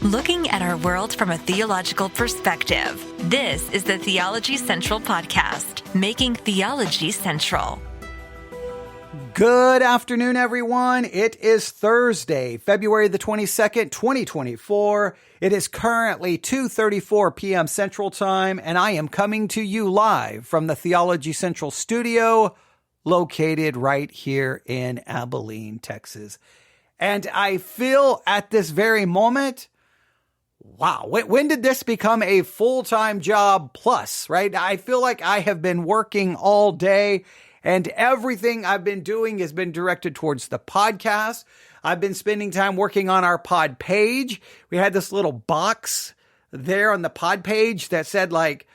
Looking at our world from a theological perspective. This is the Theology Central Podcast, making theology central. Good afternoon, everyone. It is Thursday, February the 22nd, 2024. It is currently 2:34 p.m. Central Time, and I am coming to you live from the Theology Central studio, located right here in Abilene, Texas. And I feel at this very moment, wow, when did this become a full-time job plus, right? I feel like I have been working all day and everything I've been doing has been directed towards the podcast. I've been spending time working on our pod page. We had this little box there on the pod page that said let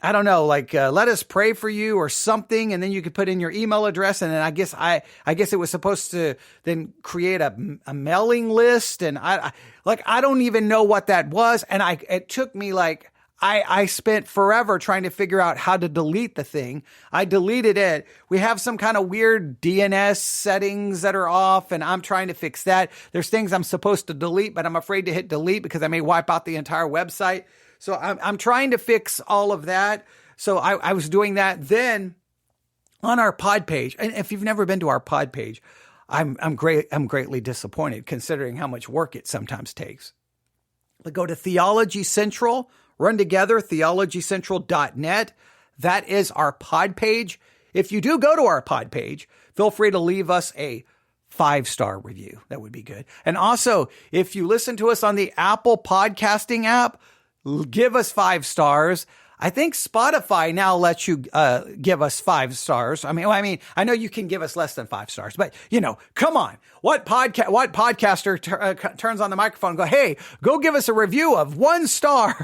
us pray for you or something. And then you could put in your email address. And then I guess it was supposed to then create a mailing list. And I don't even know what that was. And it took me I spent forever trying to figure out how to delete the thing. I deleted it. We have some kind of weird DNS settings that are off, and I'm trying to fix that. There's things I'm supposed to delete, but I'm afraid to hit delete because I may wipe out the entire website. So I'm trying to fix all of that. So I was doing that. Then on our pod page, and if you've never been to our pod page, I'm greatly disappointed considering how much work it sometimes takes. But go to Theology Central. Run together, theologycentral.net. That is our pod page. If you do go to our pod page, feel free to leave us a 5-star review. That would be good. And also, if you listen to us on the Apple podcasting app, give us 5 stars. I think Spotify now lets you give us 5 stars. I mean, I know you can give us less than 5 stars, but come on. What podcaster turns on the microphone and go, hey, go give us a review of 1 star?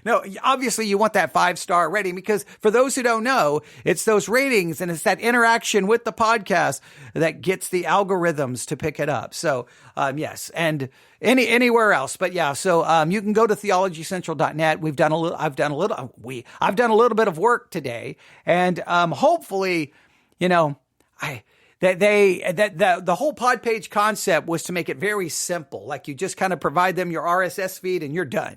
No, obviously you want that 5-star rating because for those who don't know, it's those ratings and it's that interaction with the podcast that gets the algorithms to pick it up. So, yes. And anywhere else. But yeah, so you can go to theologycentral.net. I've done a little bit of work today, and hopefully, the whole pod page concept was to make it very simple. Like you just kind of provide them your RSS feed and you're done.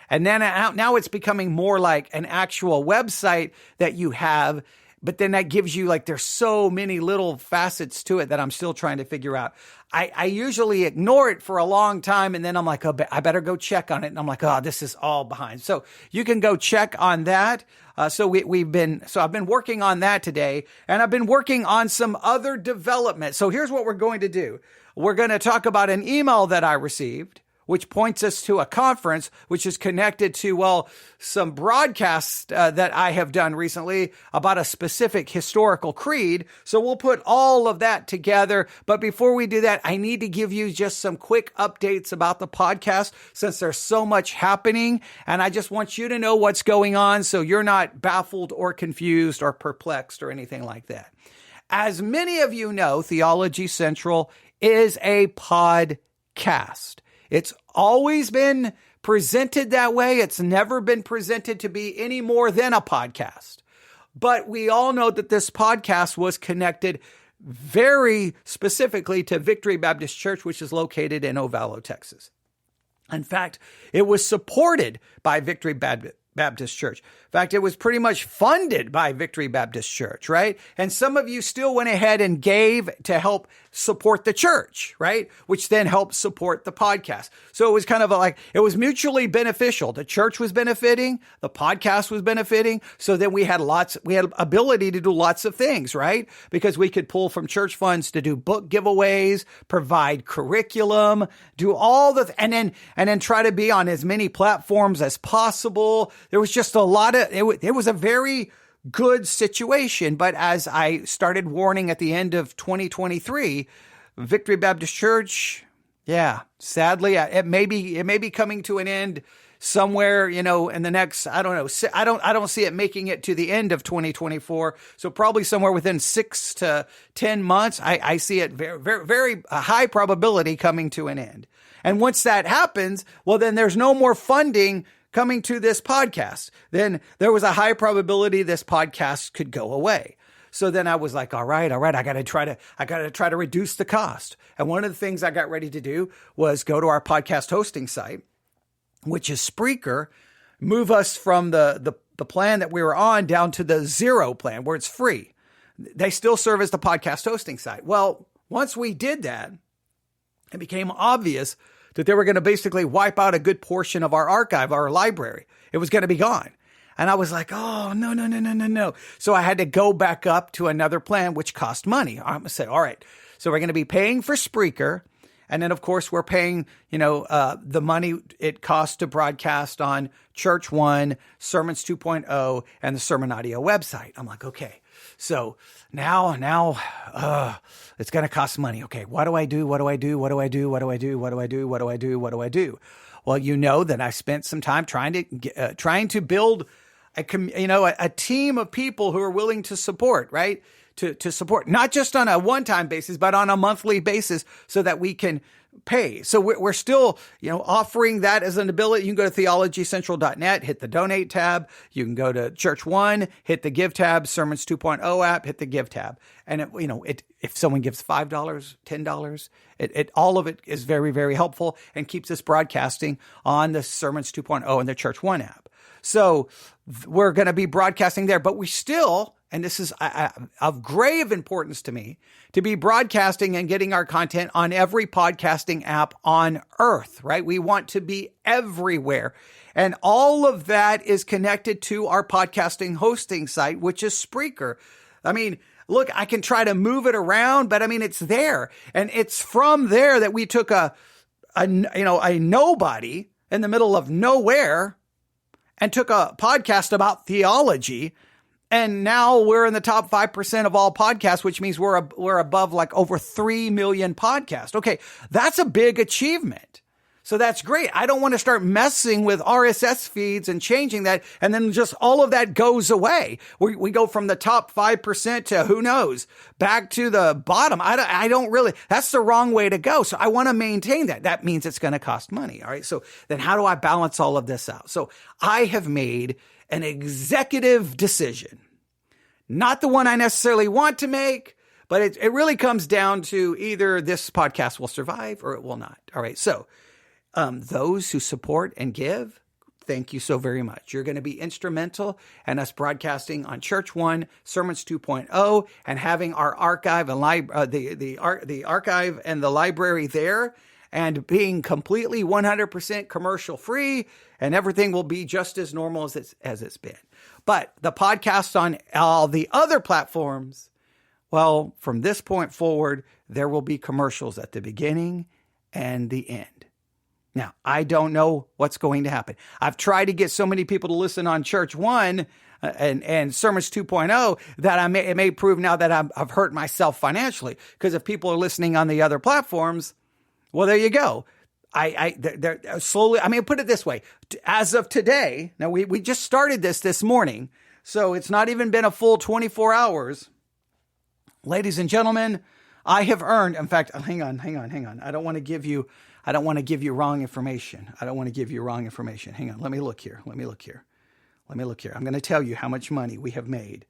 And then now it's becoming more like an actual website that you have. But then that gives you there's so many little facets to it that I'm still trying to figure out. I usually ignore it for a long time. And then I'm like, oh, I better go check on it. And I'm like, oh, this is all behind. So you can go check on that. So I've been working on that today, and I've been working on some other development. So here's what we're going to do. We're going to talk about an email that I received, which points us to a conference, which is connected to, some broadcasts that I have done recently about a specific historical creed. So we'll put all of that together. But before we do that, I need to give you just some quick updates about the podcast since there's so much happening. And I just want you to know what's going on so you're not baffled or confused or perplexed or anything like that. As many of you know, Theology Central is a podcast. It's always been presented that way. It's never been presented to be any more than a podcast. But we all know that this podcast was connected very specifically to Victory Baptist Church, which is located in Ovalo, Texas. In fact, it was supported by Victory Baptist Church. In fact, it was pretty much funded by Victory Baptist Church, right? And some of you still went ahead and gave to help support the church, right? Which then helped support the podcast. So it was kind of it was mutually beneficial. The church was benefiting, the podcast was benefiting. So then we had ability to do lots of things, right? Because we could pull from church funds to do book giveaways, provide curriculum, do all and then try to be on as many platforms as possible. There was just a lot of, it was a very good situation. But as I started warning at the end of 2023, Victory Baptist Church, sadly, it may be coming to an end somewhere, in the next, I don't know. I don't see it making it to the end of 2024. So probably somewhere within 6 to 10 months, I see it very, very, very high probability coming to an end. And once that happens, well, then there's no more funding coming to this podcast. Then there was a high probability this podcast could go away. So then I was like, all right, I got to try to reduce the cost. And one of the things I got ready to do was go to our podcast hosting site, which is Spreaker, move us from the plan that we were on down to the zero plan where it's free. They still serve as the podcast hosting site. Well, once we did that, it became obvious that they were going to basically wipe out a good portion of our archive, our library. It was going to be gone. And I was like, oh, no. So I had to go back up to another plan, which cost money. I'm going to say, all right, so we're going to be paying for Spreaker. And then, of course, we're paying, the money it costs to broadcast on Church One, Sermons 2.0, and the Sermon Audio website. I'm like, okay, so now it's going to cost money. Okay, what do I do? Well, you know that I spent some time trying to build a team of people who are willing to support, right? To support, not just on a one-time basis, but on a monthly basis so that we can pay. So we're still, offering that as an ability. You can go to theologycentral.net, hit the donate tab. You can go to Church One, hit the give tab, Sermons 2.0 app, hit the give tab. And if someone gives $5, $10, all of it is very, very helpful and keeps us broadcasting on the Sermons 2.0 and the Church One app. So we're going to be broadcasting there, but we still, and this is of grave importance to me, to be broadcasting and getting our content on every podcasting app on earth, right? We want to be everywhere. And all of that is connected to our podcasting hosting site, which is Spreaker. I mean, look, I can try to move it around, but it's there. And it's from there that we took a nobody in the middle of nowhere and took a podcast about theology. And now we're in the top 5% of all podcasts, which means we're above like over 3 million podcasts. Okay, that's a big achievement. So that's great. I don't want to start messing with RSS feeds and changing that. And then just all of that goes away. We go from the top 5% to who knows, back to the bottom. I don't really, that's the wrong way to go. So I want to maintain that. That means it's going to cost money. All right. So then how do I balance all of this out? So I have made an executive decision, not the one I necessarily want to make, but it really comes down to either this podcast will survive or it will not. All right. So those who support and give, thank you so very much. You're going to be instrumental in us broadcasting on Church One, Sermons 2.0, and having our archive and the archive and the library there, and being completely 100% commercial free, and everything will be just as normal as it's been. But the podcast on all the other platforms, well, from this point forward, there will be commercials at the beginning and the end. Now, I don't know what's going to happen. I've tried to get so many people to listen on Church One and Sermons 2.0 that it may prove now that I've hurt myself financially. Because if people are listening on the other platforms, well, there you go. They're slowly, put it this way. As of today, now we just started this morning, so it's not even been a full 24 hours. Ladies and gentlemen, I have earned, in fact, hang on. I don't want to give you wrong information. Hang on. Let me look here. I'm going to tell you how much money we have made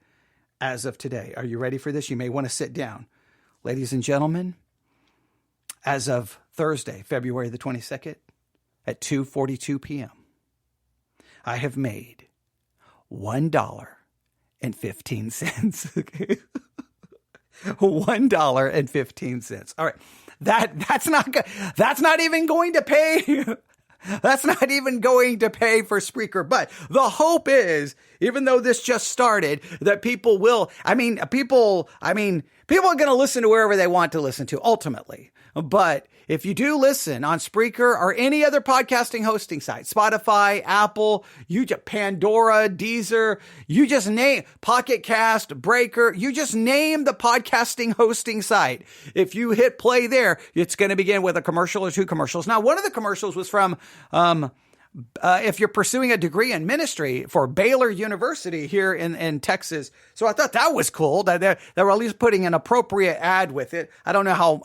as of today. Are you ready for this? You may want to sit down. Ladies and gentlemen, as of Thursday, February the 22nd at 2:42 p.m., I have made $1.15. Okay. $1.15. All right. That's not even going to pay. That's not even going to pay for Spreaker. But the hope is, even though this just started, that people will, people are going to listen to wherever they want to listen to ultimately. But if you do listen on Spreaker or any other podcasting hosting site, Spotify, Apple, Pandora, Deezer, you just name Pocket Cast, Breaker, you just name the podcasting hosting site. If you hit play there, it's going to begin with a commercial or two commercials. Now, one of the commercials was from if you're pursuing a degree in ministry for Baylor University here in Texas. So I thought that was cool that they were at least putting an appropriate ad with it. I don't know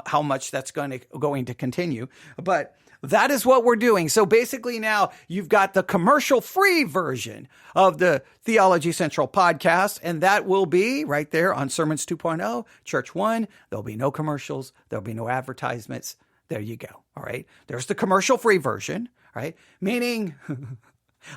how much that's going to continue, but that is what we're doing. So basically now you've got the commercial-free version of the Theology Central podcast, and that will be right there on Sermons 2.0, Church 1. There'll be no commercials. There'll be no advertisements. There you go. All right. There's the commercial-free version, right? Meaning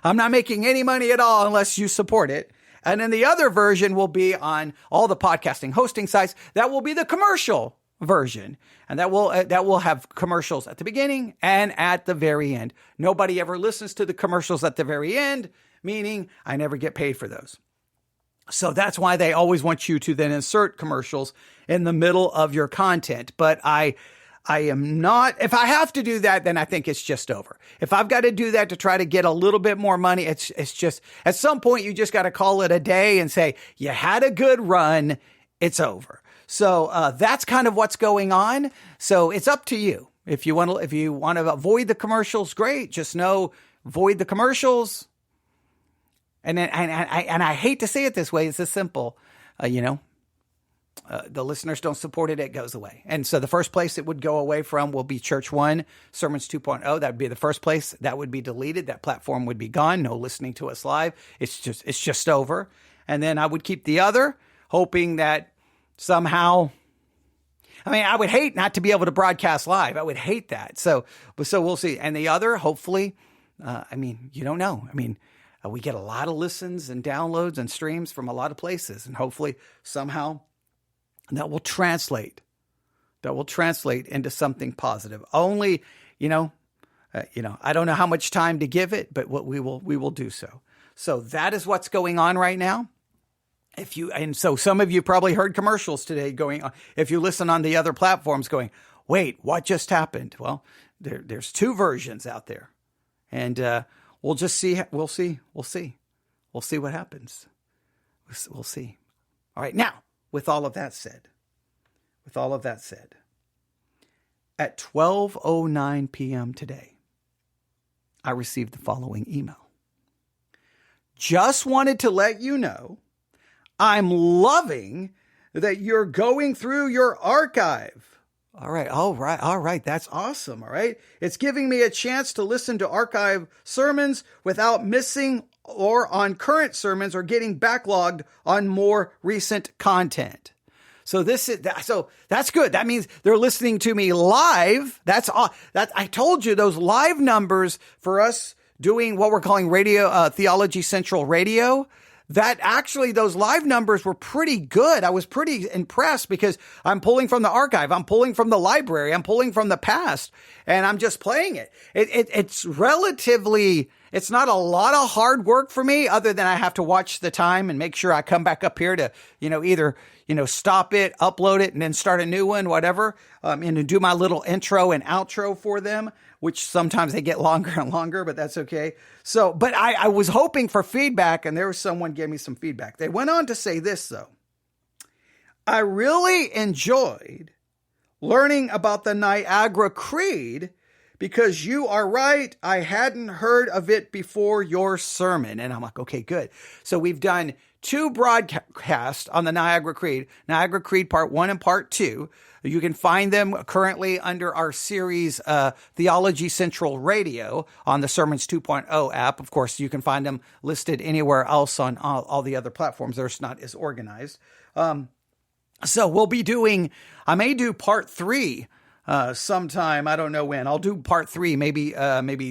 I'm not making any money at all unless you support it. And then the other version will be on all the podcasting hosting sites. That will be the commercial version. And that will have commercials at the beginning and at the very end. Nobody ever listens to the commercials at the very end, meaning I never get paid for those. So that's why they always want you to then insert commercials in the middle of your content. But I am not, if I have to do that, then I think it's just over. If I've got to do that to try to get a little bit more money, it's just, at some point you just got to call it a day and say, you had a good run, it's over. So that's kind of what's going on. So it's up to you. If you want to avoid the commercials, great. Just know, avoid the commercials. And then, and I hate to say it this way. It's this simple. The listeners don't support it, it goes away. And so the first place it would go away from will be Church 1, Sermons 2.0. That would be the first place that would be deleted. That platform would be gone. No listening to us live. It's just over. And then I would keep the other, hoping that somehow, I would hate not to be able to broadcast live. I would hate that. So we'll see. And the other, hopefully, you don't know. We get a lot of listens and downloads and streams from a lot of places. And hopefully somehow that will translate into something positive. Only, I don't know how much time to give it, but we will do so. So that is what's going on right now. So some of you probably heard commercials today going on. If you listen on the other platforms going, wait, what just happened? Well, there's two versions out there, and we'll just see. We'll see what happens. We'll see. All right. Now, with all of that said, at 12:09 p.m. today, I received the following email. Just wanted to let you know, I'm loving that you're going through your archive. All right. That's awesome. All right. It's giving me a chance to listen to archive sermons without missing or on current sermons or getting backlogged on more recent content. So that's good. That means they're listening to me live. I told you those live numbers for us doing what we're calling radio, Theology Central Radio. That actually, those live numbers were pretty good. I was pretty impressed because I'm pulling from the archive. I'm pulling from the library. I'm pulling from the past, and I'm just playing it. It's relatively, it's not a lot of hard work for me other than I have to watch the time and make sure I come back up here to, either, stop it, upload it, and then start a new one, whatever, and to do my little intro and outro for them, which sometimes they get longer and longer, but that's okay. So, but I was hoping for feedback, and there was someone gave me some feedback. They went on to say this, though. I really enjoyed learning about the Niagara Creed because you are right. I hadn't heard of it before your sermon. And I'm like, okay, good. So we've done 2 broadcasts on the Niagara Creed Part 1 and Part 2. You can find them currently under our series, Theology Central Radio on the Sermons 2.0 app. Of course, you can find them listed anywhere else on all the other platforms. They're just not as organized. So we'll be I may do Part 3 sometime. I don't know when. I'll do Part 3 maybe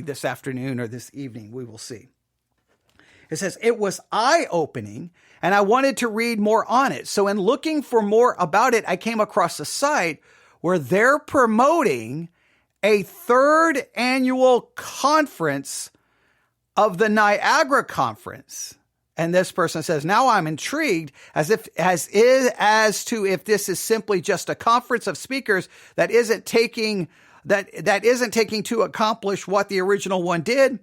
this afternoon or this evening. We will see. It says, it was eye-opening, and I wanted to read more on it. So in looking for more about it, I came across a site where they're promoting a 3rd annual conference of the Niagara Conference. And this person says, now I'm intrigued as to if this is simply just a conference of speakers that isn't taking to accomplish what the original one did.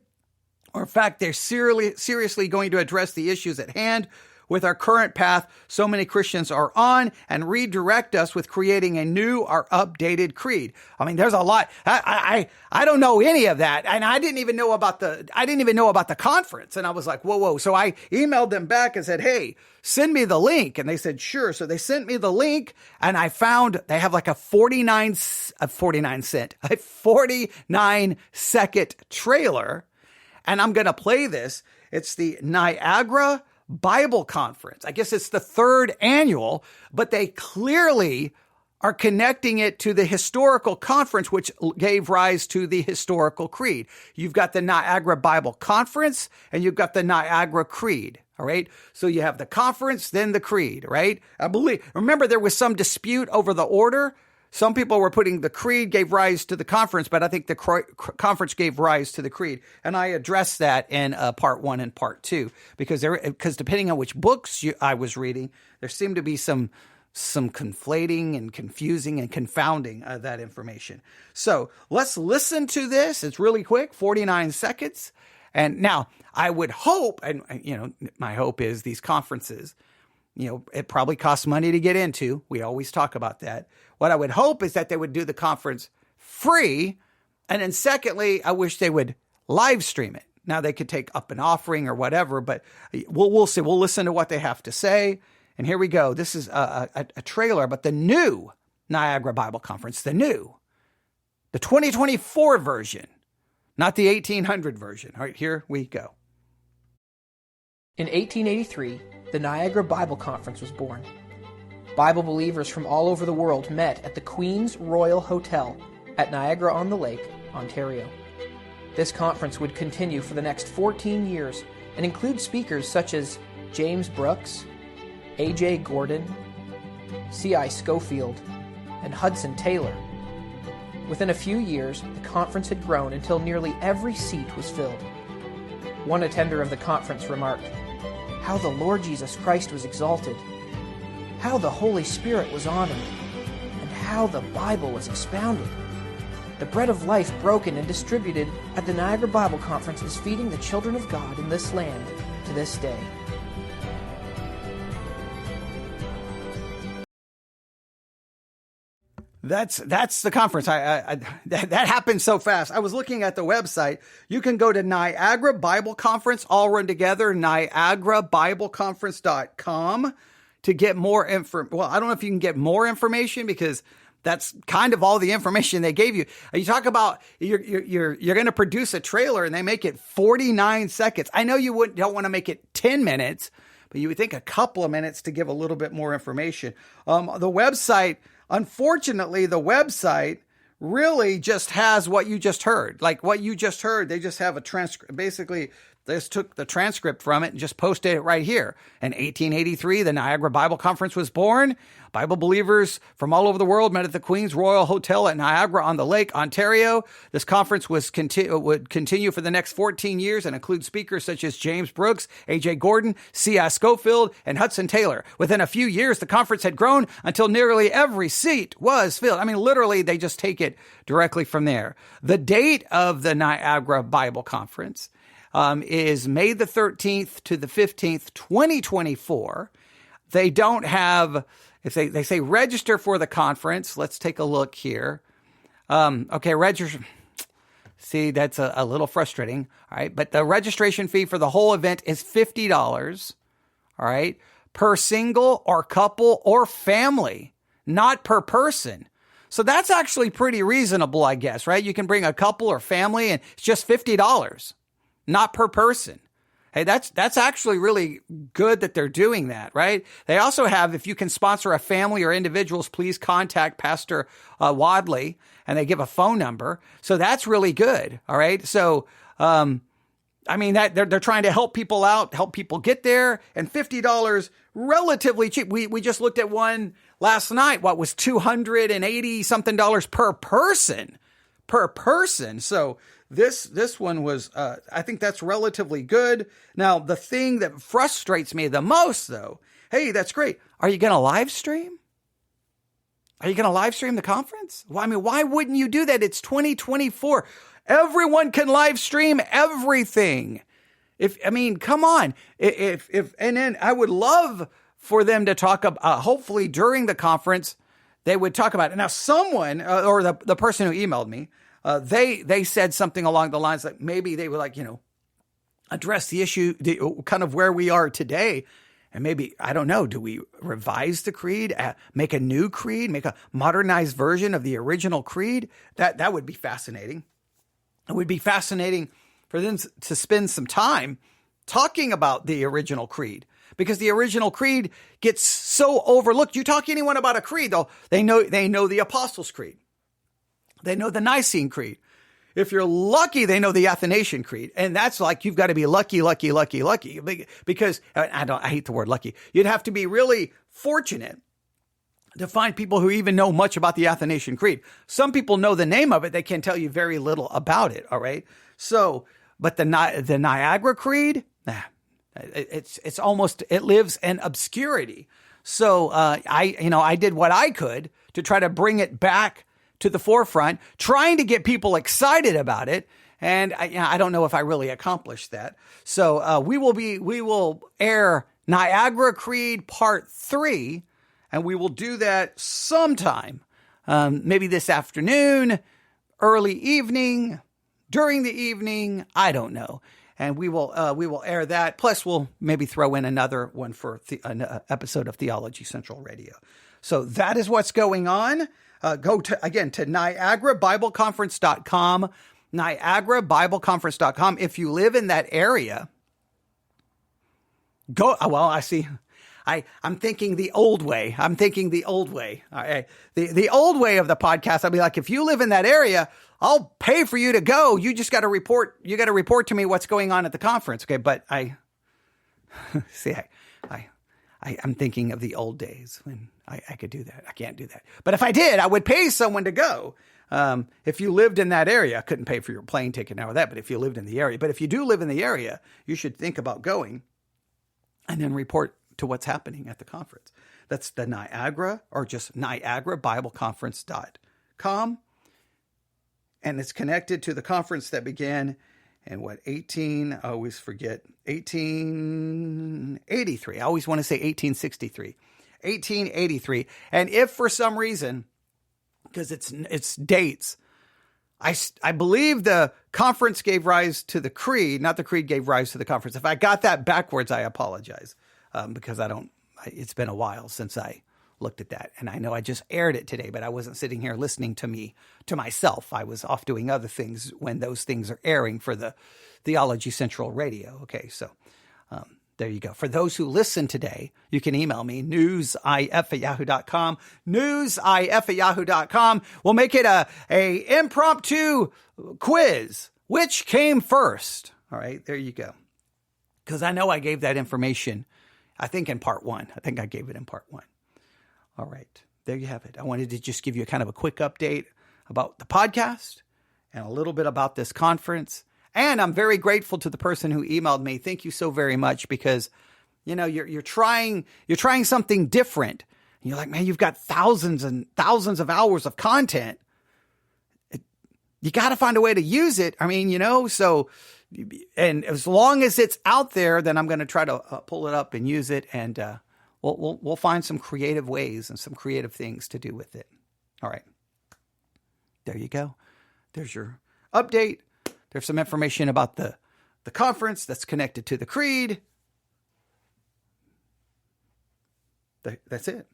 Or in fact, they're seriously going to address the issues at hand, with our current path so many Christians are on and redirect us with creating a new or updated creed. I mean, there's a lot. I don't know any of that. And I didn't even know about the conference. And I was like, whoa. So I emailed them back and said, hey, send me the link. And they said, sure. So they sent me the link, and I found they have like a 49-second trailer. And I'm going to play this. It's the Niagara Bible Conference. I guess it's the third annual, but they clearly are connecting it to the historical conference, which gave rise to the historical creed. You've got the Niagara Bible Conference, and you've got the Niagara Creed. All right. So you have the conference, then the creed, right? Remember, there was some dispute over the order. Some people were putting the creed gave rise to the conference, but I think the conference gave rise to the creed. And I addressed that in part 1 and part 2, because depending on which books I was reading, there seemed to be some conflating and confusing and confounding that information. So let's listen to this. It's really quick, 49 seconds. And now I would hope, and my hope is these conferences, it probably costs money to get into. We always talk about that. What I would hope is that they would do the conference free. And then secondly, I wish they would live stream it. Now they could take up an offering or whatever, but we'll see. We'll listen to what they have to say. And here we go. This is a trailer, but the new Niagara Bible Conference, the 2024 version, not the 1800 version. All right, here we go. In 1883, the Niagara Bible Conference was born. Bible believers from all over the world met at the Queen's Royal Hotel at Niagara-on-the-Lake, Ontario. This conference would continue for the next 14 years and include speakers such as James Brooks, A.J. Gordon, C.I. Schofield, and Hudson Taylor. Within a few years, the conference had grown until nearly every seat was filled. One attender of the conference remarked, "How the Lord Jesus Christ was exalted, how the Holy Spirit was honored, and how the Bible was expounded. The bread of life broken and distributed at the Niagara Bible Conference is feeding the children of God in this land to this day." That's the conference. That happened so fast. I was looking at the website. You can go to Niagara Bible Conference, all run together, niagarabibleconference.com to get more info. Well, I don't know if you can get more information, because that's kind of all the information they gave you. You talk about you're going to produce a trailer and they make it 49 seconds. I know you don't want to make it 10 minutes, but you would think a couple of minutes to give a little bit more information. The website, unfortunately, the website really just has what you just heard. Like what you just heard, they just have a transcript. Basically, they just took the transcript from it and just posted it right here. In 1883, the Niagara Bible Conference was born. Bible believers from all over the world met at the Queen's Royal Hotel at Niagara-on-the-Lake, Ontario. This conference would continue for the next 14 years and include speakers such as James Brooks, A.J. Gordon, C.I. Schofield, and Hudson Taylor. Within a few years, the conference had grown until nearly every seat was filled. I mean, literally, they just take it directly from there. The date of the Niagara Bible Conference is May the 13th to the 15th, 2024. They don't have, if they say register for the conference. Let's take a look here. Okay, register. See, that's a little frustrating. All right, but the registration fee for the whole event is $50. All right, per single or couple or family, not per person. So that's actually pretty reasonable, I guess, right? You can bring a couple or family and it's just $50. Not per person. Hey, that's actually really good that they're doing that, right? They also have, if you can sponsor a family or individuals, please contact Pastor Wadley, and they give a phone number. So that's really good. All right. So, I mean, that they're trying to help people out, help people get there, and $50, relatively cheap. We just looked at one last night. What was $280 something per person? So this one was, I think that's relatively good. Now, the thing that frustrates me the most, though, hey, that's great. Are you going to live stream? Are you going to live stream the conference? Well, I mean, why wouldn't you do that? It's 2024. Everyone can live stream everything. Come on. And then I would love for them to talk about, hopefully during the conference, they would talk about it. Now, someone, or the person who emailed me, they said something along the lines that maybe they would address the issue, kind of where we are today. And maybe, I don't know, do we revise the creed, make a new creed, make a modernized version of the original creed? That would be fascinating. It would be fascinating for them to spend some time talking about the original creed, because the original creed gets so overlooked. You talk to anyone about a creed, though, they know the Apostles' Creed. They know the Nicene Creed. If you're lucky, they know the Athanasian Creed. And that's like, you've got to be lucky. Because I hate the word lucky. You'd have to be really fortunate to find people who even know much about the Athanasian Creed. Some people know the name of it. They can tell you very little about it. All right. So, but the Niagara Creed, it's almost, it lives in obscurity. So, I did what I could to try to bring it back to the forefront, trying to get people excited about it. And I don't know if I really accomplished that. So we will air Niagara Creed Part 3, and we will do that sometime, maybe this afternoon, early evening, during the evening, I don't know. And we will air that. Plus, we'll maybe throw in another one for an episode of Theology Central Radio. So that is what's going on. Go to NiagaraBibleConference.com, NiagaraBibleConference.com. If you live in that area, go. Well, I see. I'm thinking the old way. All right. The old way of the podcast. I'll be like, if you live in that area, I'll pay for you to go. You just got to report. You got to report to me what's going on at the conference. Okay. But I'm thinking of the old days when I could do that. I can't do that. But if I did, I would pay someone to go. If you lived in that area, I couldn't pay for your plane ticket now or that, but if you lived in the area. But if you do live in the area, you should think about going and then report to what's happening at the conference. That's the Niagara, or just NiagaraBibleConference.com. And it's connected to the conference that began in 1883. I always want to say 1863. 1883. And if for some reason, because it's dates, I believe the conference gave rise to the creed, not the creed gave rise to the conference. If I got that backwards, I apologize, because it's been a while since I looked at that. And I know I just aired it today, but I wasn't sitting here listening to myself. I was off doing other things when those things are airing for the Theology Central Radio. Okay, so there you go. For those who listen today, you can email me, newsif@yahoo.com, newsif@yahoo.com. We'll make it a impromptu quiz. Which came first? All right, there you go. Because I know I gave that information, I think in part 1. I think I gave it in part 1. All right, there you have it. I wanted to just give you kind of a quick update about the podcast and a little bit about this conference. And I'm very grateful to the person who emailed me. Thank you so very much, because, you're trying something different. And you're like, man, you've got thousands and thousands of hours of content. You got to find a way to use it. So, and as long as it's out there, then I'm going to try to pull it up and use it. And we'll find some creative ways and some creative things to do with it. All right. There you go. There's your update. There's some information about the conference that's connected to the creed. That's it.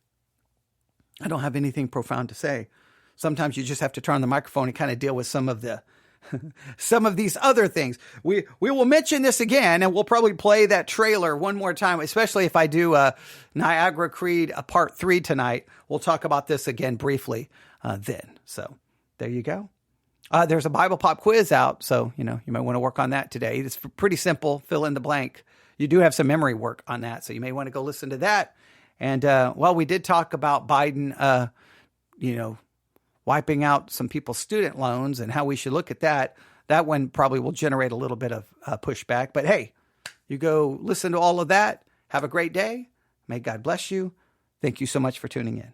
I don't have anything profound to say. Sometimes you just have to turn on the microphone and kind of deal with some of these other things. We will mention this again, and we'll probably play that trailer one more time, especially if I do Niagara Creed Part 3 tonight. We'll talk about this again briefly then. So there you go. There's a Bible Pop quiz out, so you might want to work on that today. It's pretty simple. Fill in the blank. You do have some memory work on that, so you may want to go listen to that. And we did talk about Biden, wiping out some people's student loans and how we should look at that. That one probably will generate a little bit of pushback. But hey, you go listen to all of that. Have a great day. May God bless you. Thank you so much for tuning in.